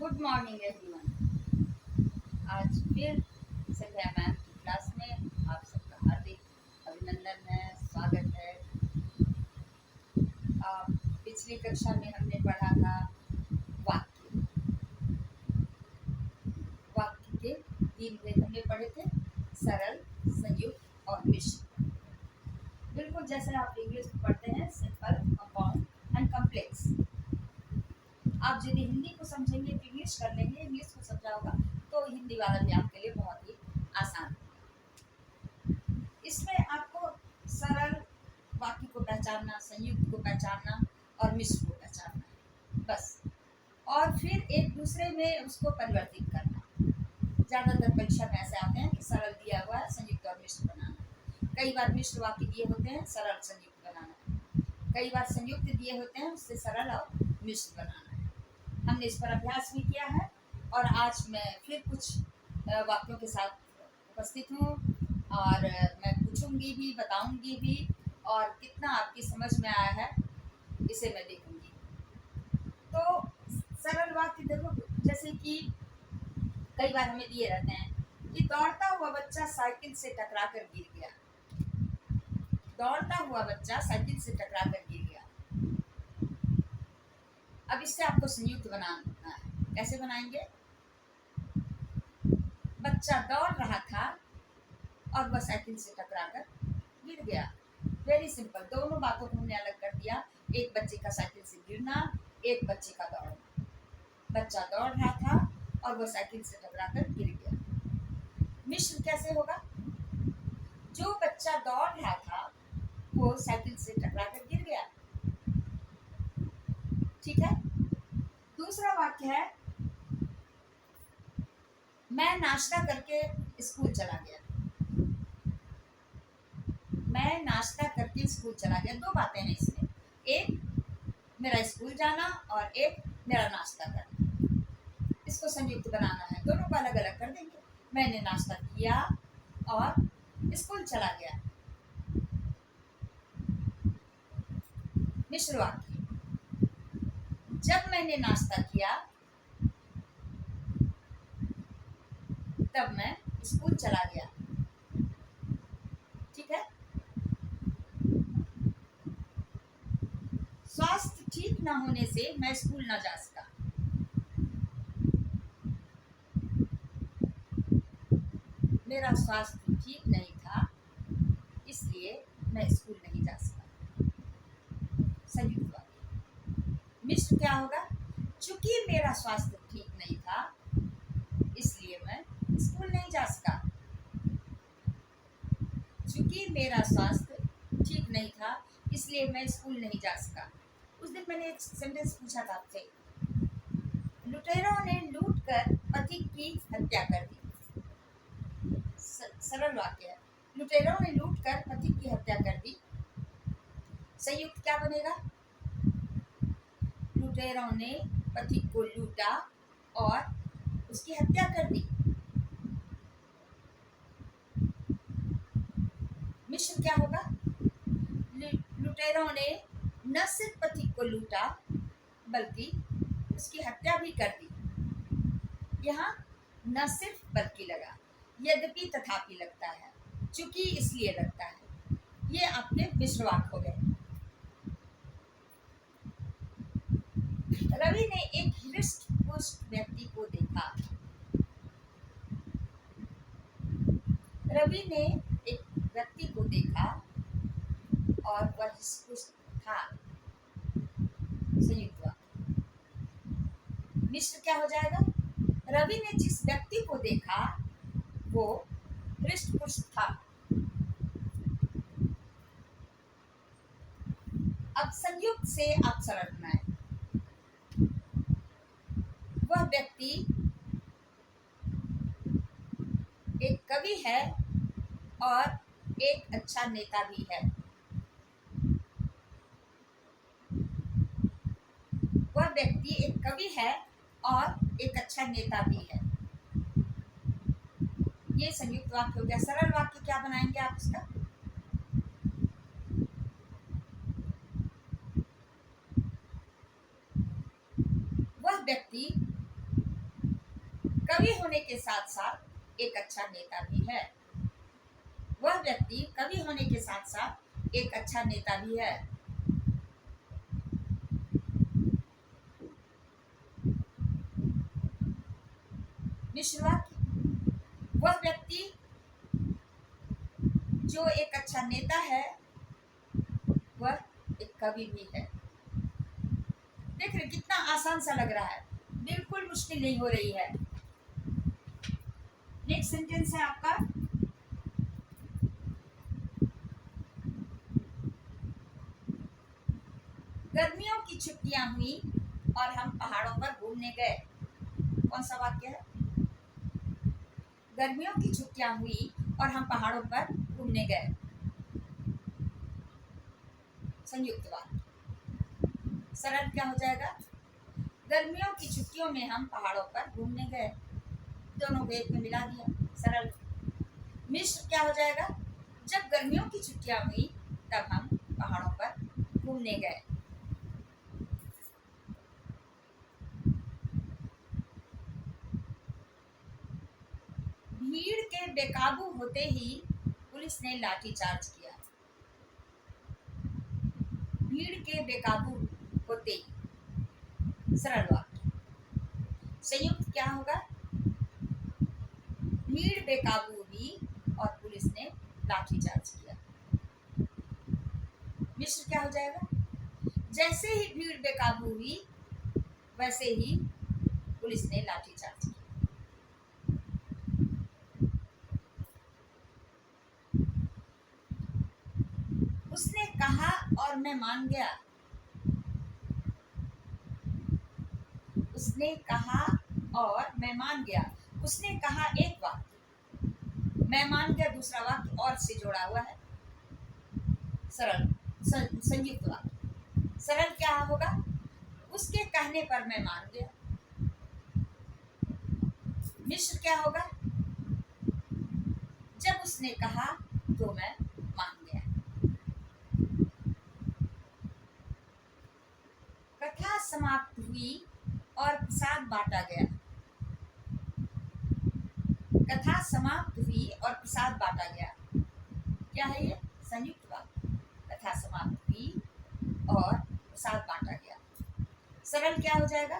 Good morning everyone. आज फिर संध्या ma'am की क्लास में आप सबका हार्दिक अभिनंदन है, स्वागत है। पिछली कक्षा में हमने पढ़ा था वाक्य वाक्य के तीन भेद हमने पढ़े थे, सरल, संयुक्त और मिश्र। बिल्कुल जैसे आप इंग्लिश में पढ़ते हैं, सिंपल, कंपाउंड एंड कॉम्प्लेक्स। आप यदि हिंदी को समझेंगे तो इंग्लिश कर लेंगे, इंग्लिश को समझा होगा तो हिंदी वाला भी आपके लिए बहुत ही आसान। इसमें आपको सरल वाक्य को पहचानना, संयुक्त को पहचानना और मिश्र को पहचानना है, बस। और फिर एक दूसरे में उसको परिवर्तित करना। ज़्यादातर परीक्षा में ऐसे आते हैं कि सरल दिया हुआ है, संयुक्त और मिश्र बनाना। कई बार मिश्र वाक्य दिए होते हैं, सरल संयुक्त बनाना है। कई बार संयुक्त दिए होते हैं, उससे सरल और मिश्र बनाना है। हमने इस पर अभ्यास भी किया है और आज मैं फिर कुछ वाक्यों के साथ उपस्थित हूँ और मैं पूछूंगी भी, बताऊंगी भी, और कितना आपकी समझ में आया है इसे मैं देखूंगी। तो सरल वाक्य देखो, जैसे कि कई बार हमें दिए रहते हैं कि दौड़ता हुआ बच्चा साइकिल से टकराकर गिर गया। दौड़ता हुआ बच्चा साइकिल से टकराकर गिर गया। अब इससे आपको संयुक्त बनाना है। कैसे बनाएंगे? बच्चा दौड़ रहा था और वह साइकिल से टकराकर गिर गया। Very simple. दोनों बातों को हमने अलग कर दिया। एक बच्चे का साइकिल से गिरना, एक बच्चे का दौड़ना। बच्चा दौड़ रहा था और वह साइकिल से टकराकर गिर गया। मिश्र कैसे होगा? जो बच्चा दौड़ रहा था वो साइकिल से टकराकर गिर गया। ठीक है। दूसरा वाक्य है, मैं नाश्ता करके स्कूल चला गया। मैं नाश्ता करके स्कूल चला गया। दो बातें हैं इसमें, एक मेरा स्कूल जाना और एक मेरा नाश्ता करना। इसको संयुक्त बनाना है, दोनों को अलग अलग कर देंगे। मैंने नाश्ता किया और स्कूल चला गया। मिश्र वाक्य, जब मैंने नाश्ता किया तब मैं स्कूल चला गया। ठीक है। स्वास्थ्य ठीक न होने से मैं स्कूल न जा सका। मेरा स्वास्थ्य ठीक नहीं था, इसलिए मैं स्कूल नहीं जा सका। संयुक्त वाक्य। मिश्र क्या होगा? चूंकि मेरा स्वास्थ्य ठीक नहीं था, इसलिए मैं स्कूल नहीं जा सका। चूंकि मेरा स्वास्थ्य ठीक नहीं था, इसलिए मैं स्कूल नहीं जा सका। उस दिन मैंने एक सेंटेंस पूछा था आपसे, लुटेरों ने लूट कर पथिक की हत्या कर दी। सरल वाक्य है, लुटेरों ने लूट कर पथिक की हत्या कर दी। संयुक्त क्या बनेगा? लुटेरों ने पथिक को लूटा और उसकी हत्या कर दी। मिश्र क्या होगा? लुटेरों ने न सिर्फ पथिक को लूटा बल्कि उसकी हत्या भी कर दी। यहाँ न सिर्फ बल्कि लगा, यद्यपि तथापि लगता है, चूंकि इसलिए लगता है। ये आपके मिश्र वाक्य हो गए। रवि ने एक हृष्ट पुष्ट व्यक्ति को देखा। रवि ने एक व्यक्ति को देखा और वह हृष्ट पुष्ट था। संयुक्त वाक्य। मिश्र क्या हो जाएगा? रवि ने जिस व्यक्ति को देखा वो हृष्ट पुष्ट था। अब संयुक्त से आप सरल बनाएं। वह व्यक्ति एक कवि है और एक अच्छा नेता भी है। वह व्यक्ति एक कवि है और एक अच्छा नेता भी है। ये संयुक्त वाक्य हो गया। सरल वाक्य क्या बनाएंगे आप इसका? वह व्यक्ति कवि होने के साथ साथ एक अच्छा नेता भी है। वह व्यक्ति कवि होने के साथ साथ एक अच्छा नेता भी है। मिश्र वाक्य, वह व्यक्ति जो एक अच्छा नेता है वह एक कवि भी है। देख रहे कितना आसान सा लग रहा है, बिल्कुल मुश्किल नहीं हो रही है। नेक्स्ट सेंटेंस है आपका, गर्मियों की छुट्टियां हुई और हम पहाड़ों पर घूमने गए। कौन सा वाक्य है? गर्मियों की छुट्टियां हुई और हम पहाड़ों पर घूमने गए। संयुक्त वाक्य। सरल क्या हो जाएगा? गर्मियों की छुट्टियों में हम पहाड़ों पर घूमने गए। दोनों को एक में मिला दिया, सरल। मिश्र क्या हो जाएगा? जब गर्मियों की छुट्टियां हुई तब हम पहाड़ों पर घूमने गए। भीड़ के बेकाबू होते ही पुलिस ने लाठीचार्ज किया। भीड़ के बेकाबू होते ही, सरल वाक्य। संयुक्त क्या होगा? भीड़ बेकाबू हुई और पुलिस ने लाठीचार्ज किया। मिश्र क्या हो जाएगा? जैसे ही भीड़ बेकाबू हुई वैसे ही पुलिस ने लाठीचार्ज किया। उसने कहा और मैं मान गया। उसने कहा और मैं मान गया। उसने कहा एक वाक्य, मैं मान गया दूसरा वाक्य और से जोड़ा हुआ है। सरल संयुक्त वाक्य। सरल क्या होगा? उसके कहने पर मैं मान गया। मिश्र क्या होगा? जब उसने कहा तो मैं मान गया। कथा समाप्त हुई और प्रसाद बांटा गया। कथा समाप्त हुई और प्रसाद बांटा गया। क्या है ये? संयुक्त वाक्य। कथा समाप्त हुई और प्रसाद बांटा गया। सरल क्या हो जाएगा?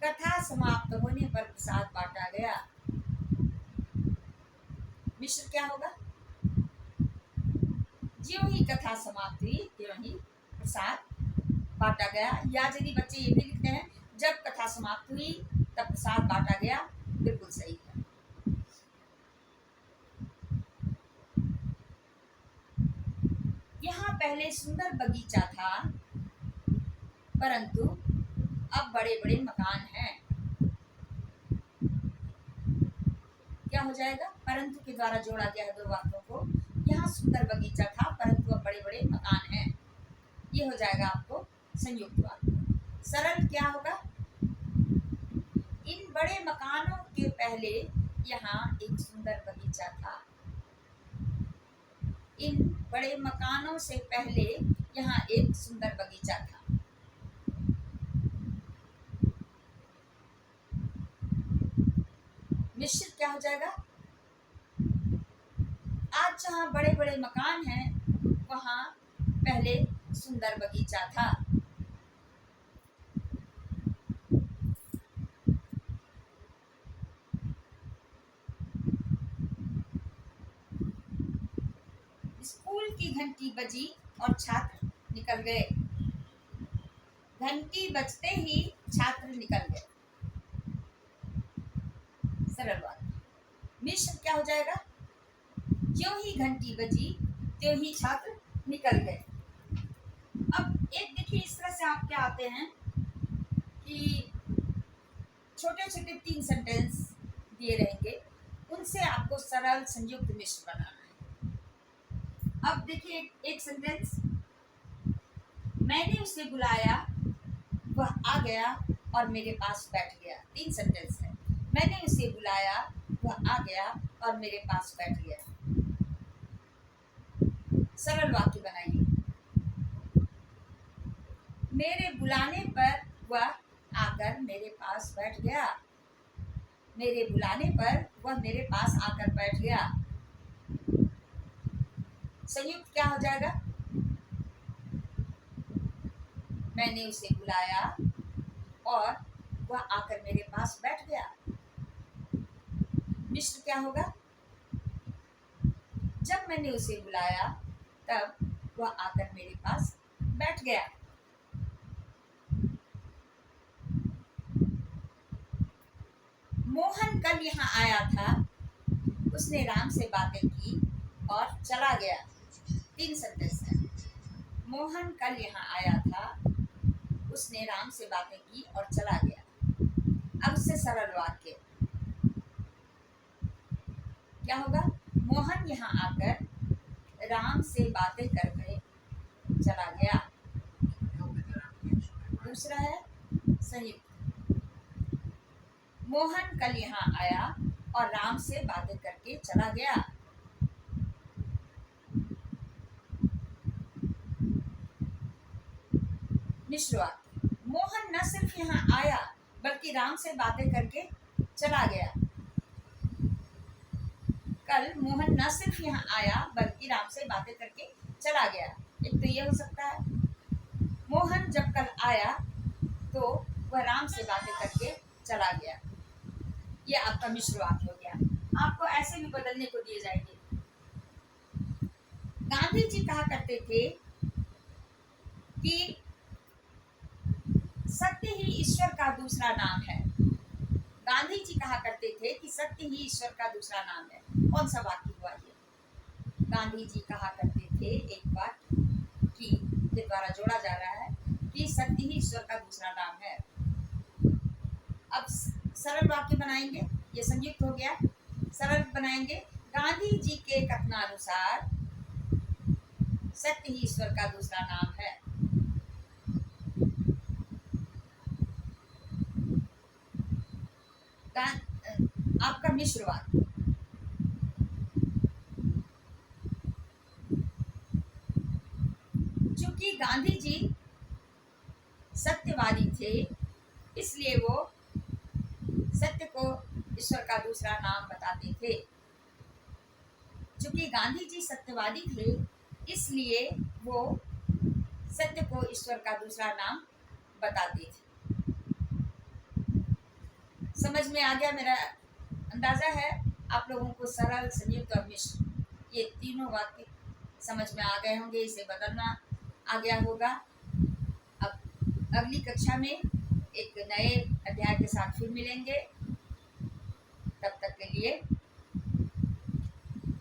कथा समाप्त होने पर प्रसाद बांटा गया। मिश्र क्या होगा? ज्यों ही कथा समाप्त हुई त्यों ही प्रसाद बांटा गया। या यदि बच्चे ये भी लिखते हैं जब कथा समाप्त हुई तब प्रसाद बांटा गया, बिल्कुल सही है। यहाँ पहले सुंदर बगीचा था परंतु अब बड़े बड़े मकान हैं। क्या हो जाएगा? परंतु के द्वारा जोड़ा गया है दो वाक्यों को। यहाँ सुंदर बगीचा था परंतु अब बड़े बड़े मकान हैं। ये हो जाएगा आपको संयुक्त वाक्य। सरल क्या होगा? इन बड़े मकानों के पहले यहाँ एक सुंदर बगीचा था। इन बड़े मकानों से पहले यहाँ एक सुंदर बगीचा था। मिश्र क्या हो जाएगा? आज जहाँ बड़े बड़े मकान हैं वहाँ पहले सुंदर बगीचा था। स्कूल की घंटी बजी और छात्र निकल गए। घंटी बजते ही छात्र निकल गए। सरल बात। मिश्र क्या हो जाएगा? ज्यों ही घंटी बजी त्यों ही छात्र निकल गए। अब एक देखिए इस तरह से आप क्या आते हैं कि छोटे छोटे 3 सेंटेंस दिए रहेंगे, उनसे आपको सरल संयुक्त मिश्र बनाना है। अब देखिए एक सेंटेंस, मैंने उसे बुलाया वह आ गया और मेरे पास बैठ गया। 3 सेंटेंस है। मैंने उसे बुलाया वह आ गया और मेरे पास बैठ गया। सरल वाक्य बनाइए। मेरे बुलाने पर वह आकर मेरे पास बैठ गया। मेरे बुलाने पर वह मेरे पास आकर बैठ गया। संयुक्त क्या हो जाएगा? मैंने उसे बुलाया और वह आकर मेरे पास बैठ गया। मिश्र क्या होगा? जब मैंने उसे बुलाया तब वह आकर मेरे पास बैठ गया। मोहन कल यहाँ आया था, उसने राम से बातें की और चला गया। 3 सेंटेंस है। मोहन कल यहाँ आया था, उसने राम से बातें की और चला गया। अब उससे सरल वाक्य क्या होगा? मोहन यहाँ आकर राम से बातें करके चला गया। दूसरा है संयुक्त। मोहन कल यहाँ आया और राम से बातें करके चला गया। मिश्र वाक्य। मोहन न सिर्फ यहाँ आया बल्कि राम से बातें करके चला गया। कल मोहन न सिर्फ यहाँ आया बल्कि राम से बातें करके चला गया। एक तो ये हो सकता है, मोहन जब कल आया तो वह राम से बातें करके चला गया। ये आपका मिश्र वाक्य हो गया। आपको ऐसे भी बदलने को दिए जाएंगे। गांधी जी कहा करते थे कि सत्य ही ईश्वर का दूसरा नाम है। गांधी जी कहा करते थे कि सत्य ही ईश्वर का दूसरा नाम है। कौन सा वाक्य हुआ ये? गांधी जी कहा करते थे एक वाक्य कि के द्वारा जोड़ा जा रहा है कि सत्य ही ईश्वर का दूसरा नाम है। अब सरल वाक्य बनाएंगे। ये संयुक्त हो गया। सरल बनाएंगे। गांधी जी के कथनानुसार सत्य ही ईश्वर का दूसरा नाम है। आपका मिश्र वाक्य। चूंकि गांधी जी सत्यवादी थे इसलिए वो सत्य को ईश्वर का दूसरा नाम बताते थे। चूंकि गांधी जी सत्यवादी थे इसलिए वो सत्य को ईश्वर का दूसरा नाम बताते थे। समझ में आ गया? मेरा अंदाजा है आप लोगों को सरल, संयुक्त और मिश्र ये तीनों वाक्य समझ में आ गए होंगे। इसे बदलना आ गया होगा। अब अगली कक्षा में एक नए अध्याय के साथ फिर मिलेंगे। तब तक के लिए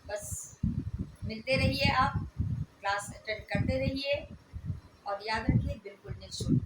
बस मिलते रहिए, आप क्लास अटेंड करते रहिए और याद रखिए बिल्कुल निःशुल्क।